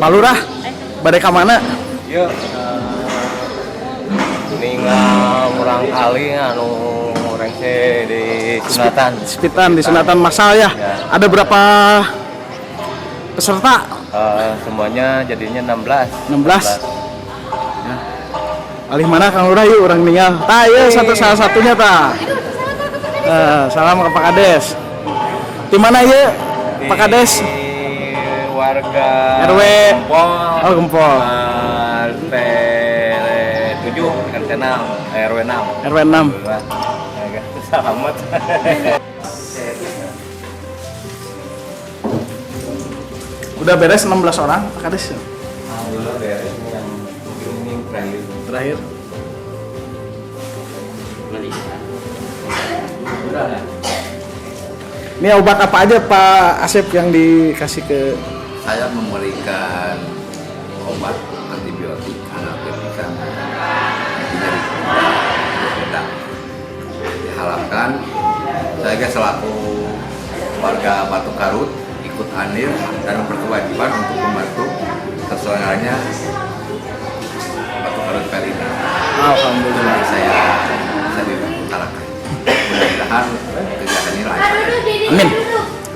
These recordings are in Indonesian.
Pak Lurah, bade ka mana? Iya, ninggal murang kali anu rengse di sunatan. Sepitan di sunatan massal ya. Ada berapa peserta? Semuanya jadinya 16. 16. Ya. Alih mana Kang Lurah yuk orang ninggal. Tah ya salah satunya tah. Salam ke Pak Kades. Di mana ya Pak Kades? Warga RW Gempol. Oh Gempol. RT 7 RT 6 RW 6. RW 6. Selamat. Udah beres 16 orang Pak Kades. Alhamdulillah beres yang ini terakhir. Terakhir. Udah ya. Ini obat apa aja Pak Asep yang dikasih ke? Saya memberikan obat antibiotik analgetika sedang diharapkan saya selaku warga Batu Karut ikut andil dan berkewajiban untuk membantu terselenggaranya Batu Karut Pelina. Alhamdulillah. Saya diutarakan. Mudah-mudahan kegiatan ini lancar. Amin.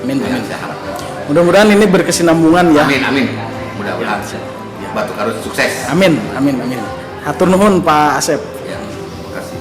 Amin. Amin. Saya harapkan. Mudah-mudahan ini berkesinambungan ya. Amin, amin. Mudah-mudahan Batu Karut sukses. Amin, amin, amin. Hatur nuhun Pak Asep. Ya, terima kasih.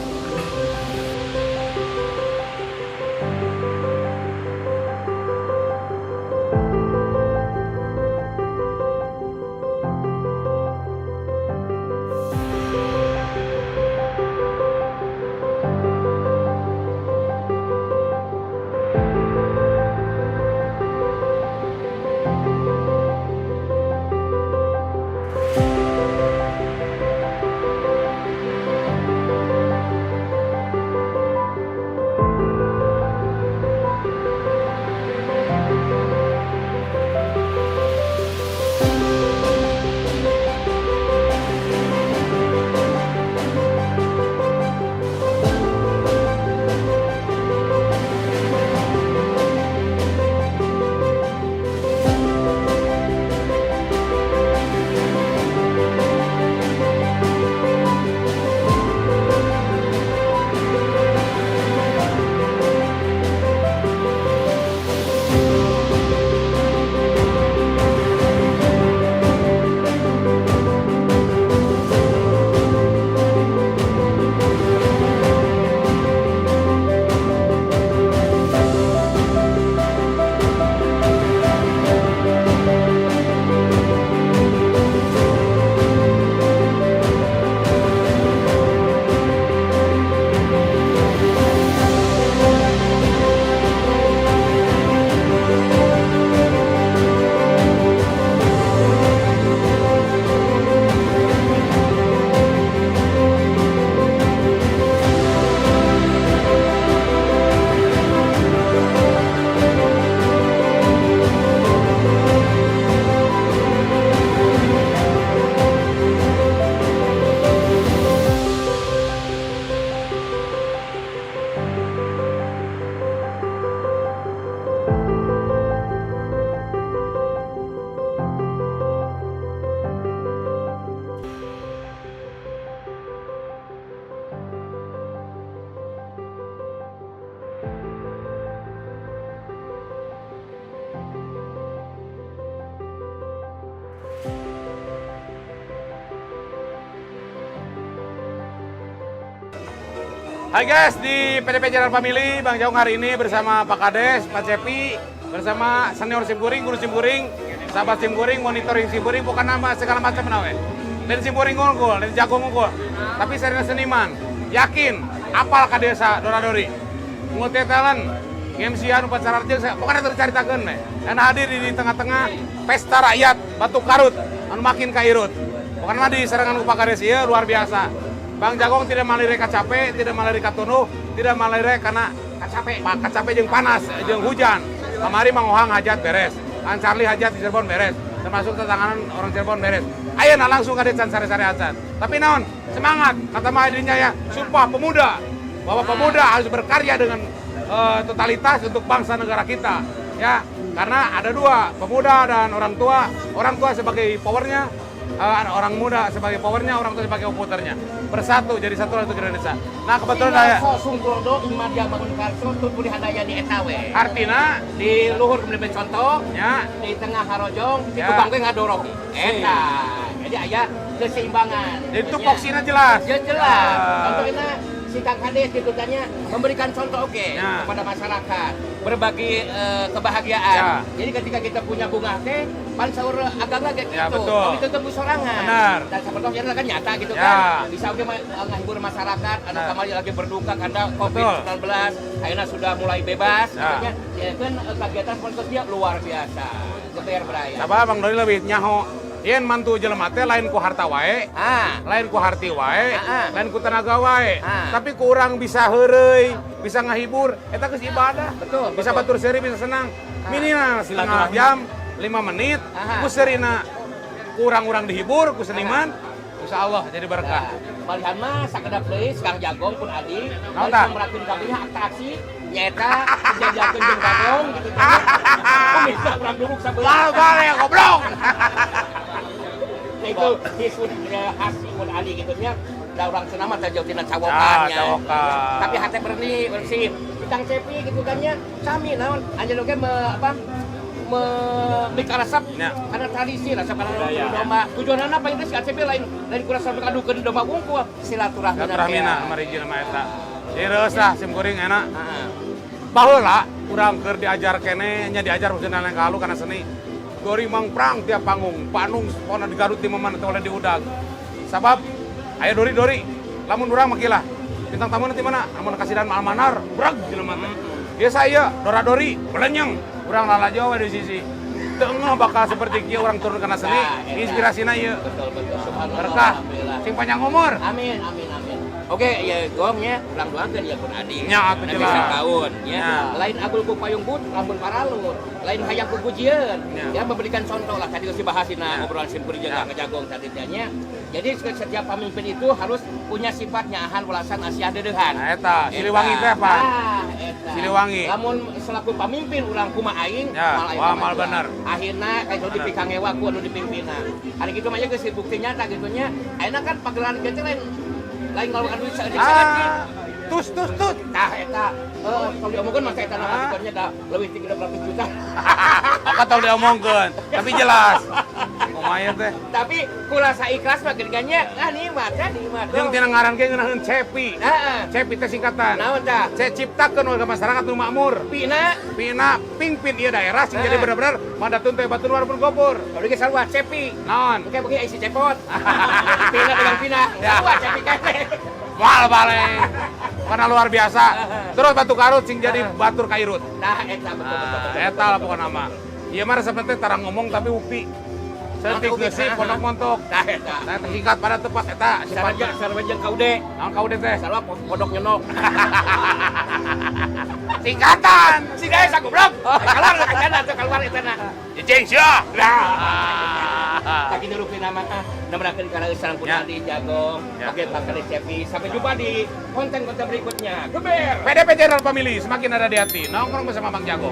Hai guys, di PDP Jalan Family, Bang Jaung hari ini bersama Pak Kades, Pak Cepi, bersama senior simkuring, guru simkuring, sahabat simkuring, monitoring simkuring, bukan nama segala macam nawe. Dan simkuring unggul, dan jagung unggul. Tapi saya seniman, yakin, apal ka desa Doradori. Multi talent, MC-an upacara jeung pokoknya tercaritakeun we. Dan hadir di tengah-tengah pesta rakyat Batu Karut, anu makin kairut. Pokoknya di serangan ku Pak Kades ieu luar biasa. Bang Jagong tidak malire kacape, tidak malire katunuh, tidak malire karena kacape jeung panas, jeung hujan. Kamari mangohang hajat beres, Kang Charlie hajat di Cirebon beres, termasuk tetanganan orang Cirebon beres. Ayeuna langsung ka decan sare-sare acan. Tapi naon? Semangat, kata mahadinya ya, sumpah pemuda, bahwa pemuda harus berkarya dengan totalitas untuk bangsa negara kita. Ya, Karena ada dua, pemuda dan orang tua. Orang tua sebagai powernya, orang muda sebagai powernya, orang tua sebagai komputernya. Bersatu jadi satu untuk Indonesia. Nah kebetulan saya Sungkuldo Imadia Bangun Karso tuh kuliah daya di Etawe. artinya Di luhur kemudian contoh, ya di tengah Harojong, di Ya. Kubang gue ngadorong. Eta. Jadi aya keseimbangan. jadi tupoksinya jelas. Ya jelas. Ah. Contohnya si Kang Kades gitu tanya memberikan contoh Ya. kepada masyarakat, berbagi kebahagiaan. Ya. Jadi ketika kita punya bunga teh, pan sahur agak gitu. Ya, betul. Tapi tetap sorangan. Benar. Dan seperti kan nyata gitu Ya. kan. Bisa oke menghibur masyarakat, anak Benar. kembali lagi berduka karena COVID-19, akhirnya sudah mulai bebas. Ya. Makanya ya kan kegiatan seperti dia luar biasa. Geber beraya. Sabar Bang Dori lebih nyaho. Yen mantu jelema teh lain ku harta wae, lain ku harti wae, lain ku tenaga wae. Tapi ku urang bisa heureuy, bisa ngahibur, eta geus ibadah. Betul, Bisa betul. batur seuri, bisa senang. Minimal setengah jam, 5 menit, ku seurina ku urang-urang dihibur, ku seniman, insya Allah jadi berkah. Balihan mah sakedap deui Kang Jagong pun Adi, Naon tah? merakin kabehnya atraksi nyaeta penjajakeun jeung Jagong gitu kan. Bisa urang duduk sabelah. Bal ya goblok. Itu hisud khas pun Adi gitu nya. Da urang cenah mah teh jauh tina cawokannya. cawokan. Tapi hate bersih. Kang Cepi gitu kan nya. Sami naon anjeun oge memikar resep Ya. karena tradisi resep karena domba tujuanna apa itu si ACP lain kurasa ngadukeun domba wungkul silaturahmi Silaturahmina marijil mah eta. Jadi reus lah sim kuring enak. Heeh. Baheula urang keur diajar keneh nya diajar maksudna lain kalu kana seni. Dori mangprang tiap panggung, panung pona digarut di mana teu oleh diudag. Sabab aya dori lamun urang mah kilah. Bintang tamu nanti mana? Amun kasidan almanar, brag jelema teh. Biasa ieu dora-dori belenyeng. Urang lalajo we di sisi. Teu ngeuh bakal seperti kieu urang turun kana seni, inspirasina ieu. Betul subhanallah Berkah. alhamdulillah. Sing panjang umur. Amin. Oke, ya gongnya ulang doakeun ya pun Adi. Nya, atuh Nanti jelas. setahun ya. Nya. Lain agul ku payung but, lamun paralun. Lain hayang ku pujian. Nya. Ya memberikan contoh lah tadi geus dibahasina obrolan simpur jeung ngejagong tadi nya. Jadi setiap pemimpin itu harus punya sifat nyahan welasan asiah deudeuhan. Nah, eta Siliwangi teh apa? Eta. Siliwangi. Lamun selaku pemimpin urang kumaha aing, Ya, aing wah, mal kemajuan. bener. Akhirna kayak itu dipikangewa ku anu dipimpinna. Ari kitu mah geus bukti nyata gitu nya. Ayeuna kan pagelaran kieu teh lain kalau anu Tus. Nah, eta kalau diomongkeun mah eta nama tikernya da leuwih ti 300 juta. Apa tau diomongkeun, tapi jelas. Kumaha teh. Tapi kulasa ikhlas mah geuningannya nikmat. Jeung tina ngaran ge ngeunaheun Cepi. Heeh. Cepi teh singkatan. Naon tah? Ce ciptakeun warga masyarakat nu makmur. Pina Pina pingpin ieu daerah sing jadi bener-bener mandatun teh batur luar pun gopur. kalau ge sarua Cepi. Naon? Oke, bagi isi cepot. Pina dengan Pina. Ya. Sarua Cepi kene. Wal bale. Karena luar biasa. Terus batu karut sing jadi batur kairut. Nah, eta betul. Eta lah pokoknya nama. Ieu mah resep teh tarang ngomong tapi upi. Setik geusih pondok montok. Nah, eta. Nah, singkat pada tepat eta sifatnya. Sarwa jeung kaude. Naon kau teh? Sarwa pondok nyonok. Singkatan. Si gae sagoblok. Keluar ka kana teh keluar eta na. Jeng sia. Kaki dulu Pina mah. Namarakeun kana sareng pun Ya. di Jagong. Ya. Oke, Pak Kade Cepi. Sampai jumpa di konten-konten berikutnya. Geber. PDP General Family semakin ada di hati. Nongkrong bersama Bang Jago.